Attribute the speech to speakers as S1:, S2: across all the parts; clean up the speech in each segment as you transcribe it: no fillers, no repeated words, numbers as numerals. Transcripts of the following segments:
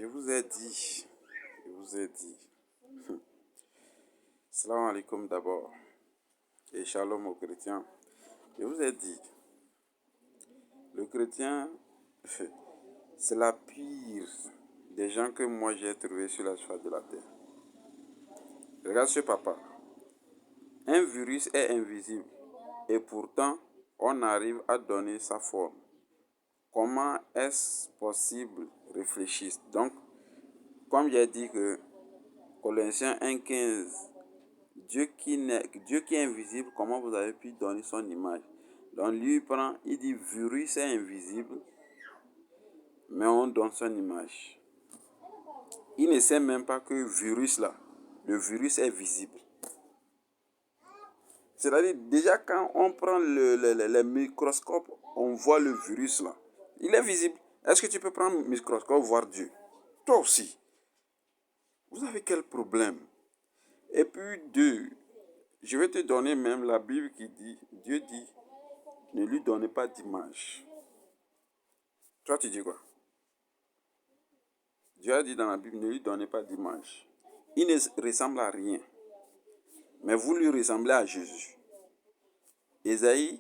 S1: Je vous ai dit, je vous ai dit. Salam alaikum d'abord et shalom aux chrétiens. Je vous ai dit, le chrétien, c'est la pire des gens que moi j'ai trouvé sur la surface de la terre. Regarde ce papa. Un virus est invisible et pourtant on arrive à donner sa forme. Comment est-ce possible? Réfléchissez. Donc, comme j'ai dit que Colossiens 1,15, Dieu qui est invisible, comment vous avez pu donner son image? Donc lui il dit virus est invisible, mais on donne son image. Il ne sait même pas que le virus est visible. C'est-à-dire, déjà quand on prend le microscope, on voit le virus là. Il est visible. Est-ce que tu peux prendre le microscope, voir Dieu? Toi aussi. Vous avez quel problème? Et puis deux, je vais te donner même la Bible qui dit, Dieu dit, ne lui donnez pas d'image. Toi, tu dis quoi? Dieu a dit dans la Bible, ne lui donnez pas d'image. Il ne ressemble à rien. Mais vous lui ressemblez à Jésus. Ésaïe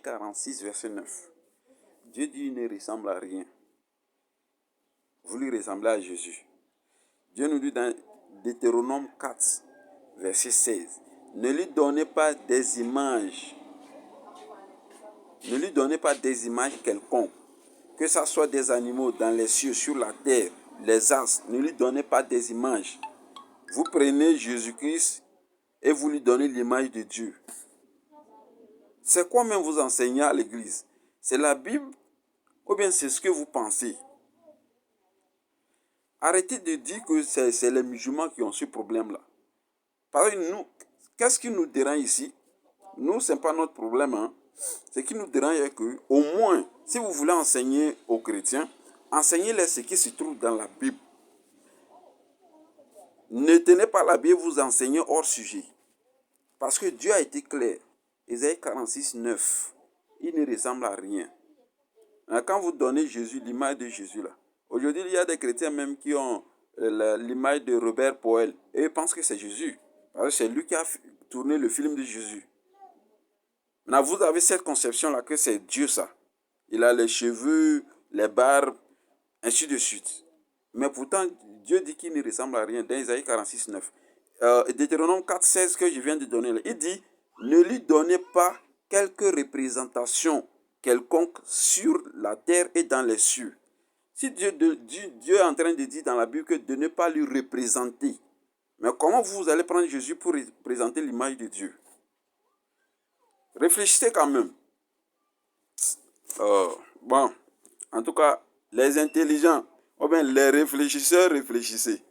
S1: 46, verset 9. Dieu dit, il ne ressemble à rien. Vous lui ressemblez à Jésus. Dieu nous dit dans Deutéronome 4, verset 16. Ne lui donnez pas des images. Ne lui donnez pas des images quelconques. Que ce soit des animaux dans les cieux, sur la terre, les astres. Ne lui donnez pas des images. Vous prenez Jésus-Christ et vous lui donnez l'image de Dieu. C'est quoi même vous enseignez à l'église? C'est la Bible ou bien c'est ce que vous pensez? Arrêtez de dire que c'est les musulmans qui ont ce problème-là. Parce que nous, qu'est-ce qui nous dérange ici? Nous, ce n'est pas notre problème. Hein? Ce qui nous dérange est que, au moins, si vous voulez enseigner aux chrétiens, enseignez-les ce qui se trouve dans la Bible. Ne tenez pas la Bible, vous enseignez hors sujet. Parce que Dieu a été clair. Ésaïe 46, 9. Il ne ressemble à rien. Quand vous donnez Jésus, l'image de Jésus là. Aujourd'hui, il y a des chrétiens même qui ont l'image de Robert Poel. Et ils pensent que c'est Jésus. Parce que c'est lui qui a tourné le film de Jésus. Maintenant, vous avez cette conception-là que c'est Dieu ça. Il a les cheveux, les barbes, ainsi de suite. Mais pourtant, Dieu dit qu'il ne ressemble à rien dans Isaïe 46, 9. Deutéronome 4, 16 que je viens de donner, là, il dit, ne lui donnez pas quelque représentation quelconque sur la terre et dans les cieux. Si Dieu est en train de dire dans la Bible que de ne pas lui représenter, mais comment vous allez prendre Jésus pour représenter l'image de Dieu? Réfléchissez quand même. Bon, en tout cas, les intelligents, ou bien les réfléchisseurs, réfléchissez.